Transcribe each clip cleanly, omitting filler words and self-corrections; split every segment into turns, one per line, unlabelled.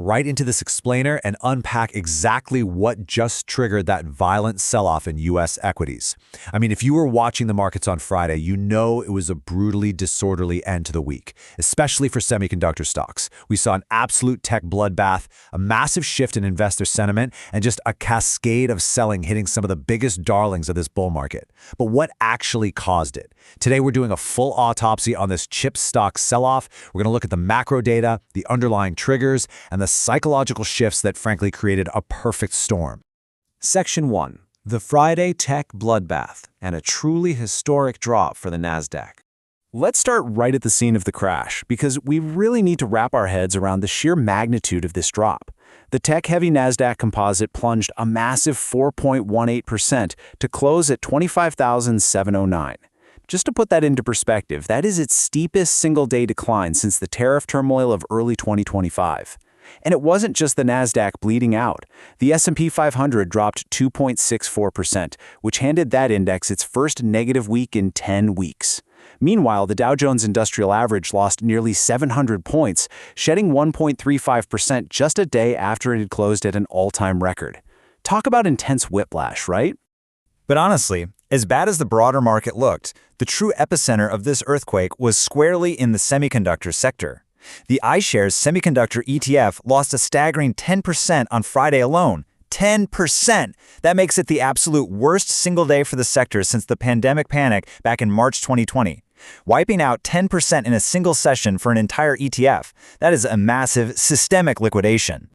right into this explainer and unpack exactly what just triggered that violent sell-off in U.S. equities. I mean, if you were watching the markets on Friday, you know it was a brutally disorderly end to the week, especially for semiconductor stocks. We saw an absolute tech bloodbath, a massive shift in investor sentiment, and just a cascade of selling hitting some of the biggest darlings of this bull market. But what actually caused it? Today, we're doing a full autopsy on this chip stock sell-off. We're going to look at the macro data, the underlying triggers, and the psychological shifts that frankly created a perfect storm.
Section 1. The Friday Tech Bloodbath and a truly historic drop for the Nasdaq. Let's start right at the scene of the crash, because we really need to wrap our heads around the sheer magnitude of this drop. The tech-heavy Nasdaq composite plunged a massive 4.18% to close at 25,709. Just to put that into perspective, that is its steepest single-day decline since the tariff turmoil of early 2025. And it wasn't just the Nasdaq bleeding out. The S&P 500 dropped 2.64%, which handed that index its first negative week in 10 weeks. Meanwhile, the Dow Jones Industrial Average lost nearly 700 points, shedding 1.35% just a day after it had closed at an all-time record. Talk about intense whiplash, right?
But honestly, as bad as the broader market looked, the true epicenter of this earthquake was squarely in the semiconductor sector. The iShares Semiconductor ETF lost a staggering 10% on Friday alone. 10%! That makes it the absolute worst single day for the sector since the pandemic panic back in March 2020. Wiping out 10% in a single session for an entire ETF, that is a massive systemic liquidation.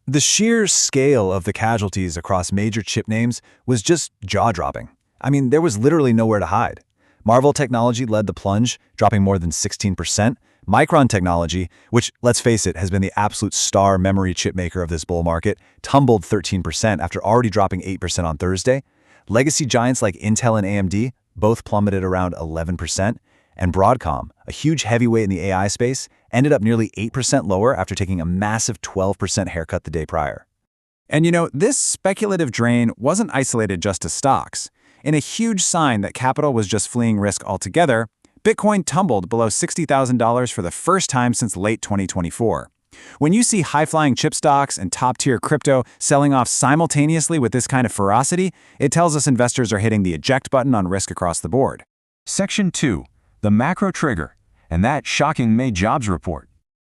The sheer scale of the casualties across major chip names was just jaw-dropping. I mean, there was literally nowhere to hide. Marvell Technology led the plunge, dropping more than 16%. Micron Technology, which, let's face it, has been the absolute star memory chip maker of this bull market, tumbled 13% after already dropping 8% on Thursday. Legacy giants like Intel and AMD both plummeted around 11%. And Broadcom, a huge heavyweight in the AI space, ended up nearly 8% lower after taking a massive 12% haircut the day prior.
And you know, this speculative drain wasn't isolated just to stocks. In a huge sign that capital was just fleeing risk altogether, Bitcoin tumbled below $60,000 for the first time since late 2024. When you see high-flying chip stocks and top-tier crypto selling off simultaneously with this kind of ferocity, it tells us investors are hitting the eject button on risk across the board.
Section 2. The macro trigger, and that shocking May jobs report.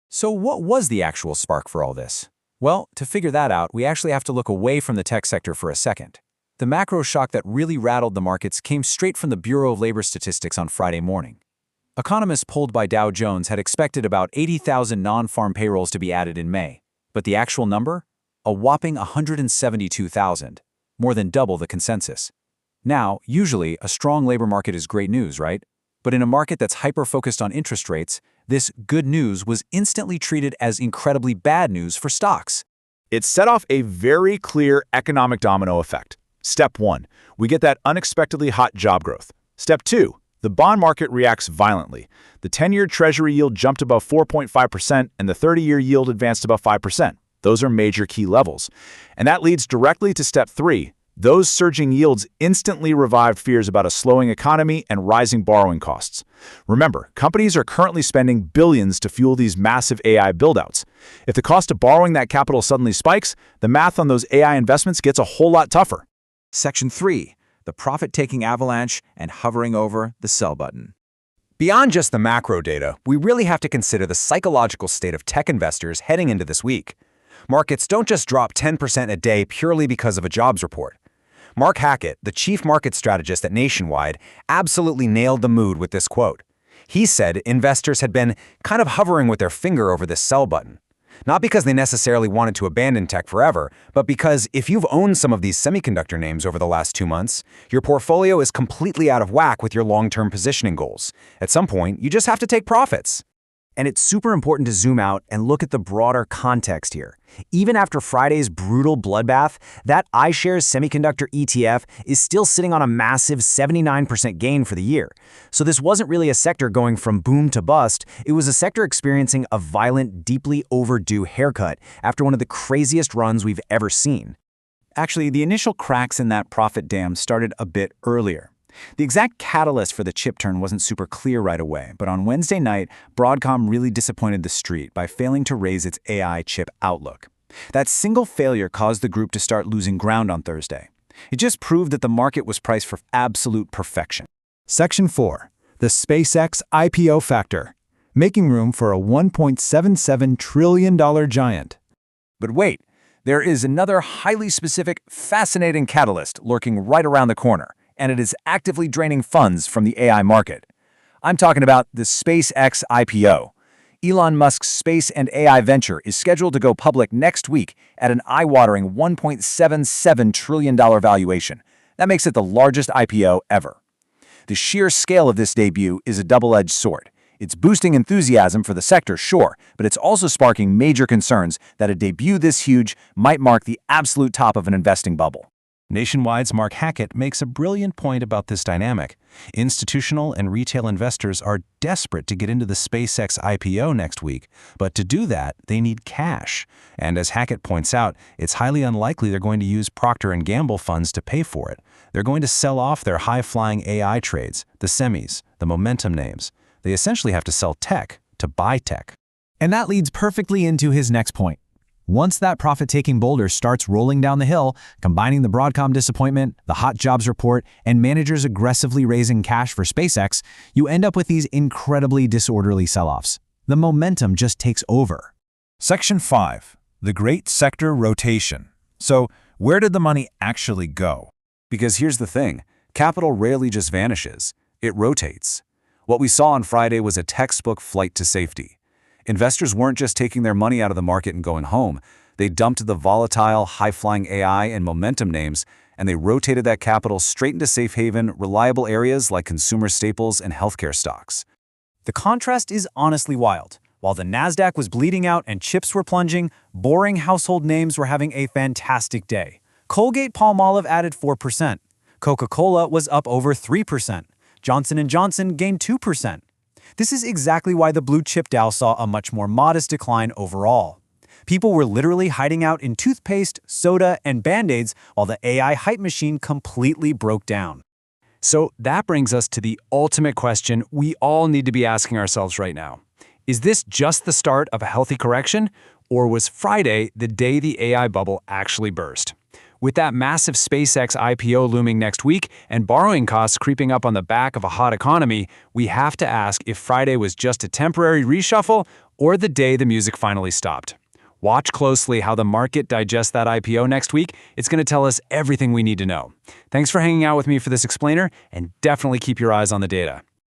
So what was the actual spark for all this? Well, to figure that out, we actually have to look away from the tech sector for a second. The macro shock that really rattled the markets came straight from the Bureau of Labor Statistics on Friday morning. Economists polled by Dow Jones had expected about 80,000 non-farm payrolls to be added in May, but the actual number? A whopping 172,000, more than double the consensus. Now, usually, a strong labor market is great news, right? But in a market that's hyper-focused on interest rates, this good news was instantly treated as incredibly bad news for stocks.
It set off a very clear economic domino effect. Step 1, we get that unexpectedly hot job growth. Step 2, the bond market reacts violently. The 10-year Treasury yield jumped above 4.5% and the 30-year yield advanced above 5%. Those are major key levels. And that leads directly to step 3. Those surging yields instantly revived fears about a slowing economy and rising borrowing costs. Remember, companies are currently spending billions to fuel these massive AI buildouts. If the cost of borrowing that capital suddenly spikes, the math on those AI investments gets a whole lot tougher.
Section 3. The profit-taking avalanche and hovering over the sell button. Beyond just the macro data, we really have to consider the psychological state of tech investors heading into this week. Markets don't just drop 10% a day purely because of a jobs report. Mark Hackett, the chief market strategist at Nationwide, absolutely nailed the mood with this quote. He said investors had been kind of hovering with their finger over this sell button. Not because they necessarily wanted to abandon tech forever, but because if you've owned some of these semiconductor names over the last 2 months, your portfolio is completely out of whack with your long-term positioning goals. At some point, you just have to take profits. And it's super important to zoom out and look at the broader context here. Even after Friday's brutal bloodbath, that iShares Semiconductor ETF is still sitting on a massive 79% gain for the year. So this wasn't really a sector going from boom to bust, it was a sector experiencing a violent, deeply overdue haircut after one of the craziest runs we've ever seen. Actually, the initial cracks in that profit dam started a bit earlier. The exact catalyst for the chip turn wasn't super clear right away, but on Wednesday night, Broadcom really disappointed the street by failing to raise its AI chip outlook. That single failure caused the group to start losing ground on Thursday. It just proved that the market was priced for absolute perfection.
Section 4. The SpaceX IPO factor, making room for a $1.77 trillion giant.
But wait, there is another highly specific, fascinating catalyst lurking right around the corner, and it is actively draining funds from the AI market. I'm talking about the SpaceX IPO. Elon Musk's space and AI venture is scheduled to go public next week at an eye-watering $1.77 trillion valuation. That makes it the largest IPO ever. The sheer scale of this debut is a double-edged sword. It's boosting enthusiasm for the sector, sure, but it's also sparking major concerns that a debut this huge might mark the absolute top of an investing bubble.
Nationwide's Mark Hackett makes a brilliant point about this dynamic. Institutional and retail investors are desperate to get into the SpaceX IPO next week, but to do that, they need cash. And as Hackett points out, it's highly unlikely they're going to use Procter & Gamble funds to pay for it. They're going to sell off their high-flying AI trades, the semis, the momentum names. They essentially have to sell tech to buy tech.
And that leads perfectly into his next point. Once that profit-taking boulder starts rolling down the hill, combining the Broadcom disappointment, the hot jobs report, and managers aggressively raising cash for SpaceX, you end up with these incredibly disorderly sell-offs. The momentum just takes over.
Section 5. The Great Sector Rotation. So, where did the money actually go?
Because here's the thing, capital rarely just vanishes. It rotates. What we saw on Friday was a textbook flight to safety. Investors weren't just taking their money out of the market and going home. They dumped the volatile, high-flying AI and momentum names, and they rotated that capital straight into safe haven, reliable areas like consumer staples and healthcare stocks.
The contrast is honestly wild. While the Nasdaq was bleeding out and chips were plunging, boring household names were having a fantastic day. Colgate-Palmolive added 4%. Coca-Cola was up over 3%. Johnson & Johnson gained 2%. This is exactly why the blue chip Dow saw a much more modest decline overall. People were literally hiding out in toothpaste, soda, and Band-Aids while the AI hype machine completely broke down.
So that brings us to the ultimate question we all need to be asking ourselves right now. Is this just the start of a healthy correction, or was Friday the day the AI bubble actually burst? With that massive SpaceX IPO looming next week and borrowing costs creeping up on the back of a hot economy, we have to ask if Friday was just a temporary reshuffle or the day the music finally stopped. Watch closely how the market digests that IPO next week. It's going to tell us everything we need to know. Thanks for hanging out with me for this explainer, and definitely keep your eyes on the data.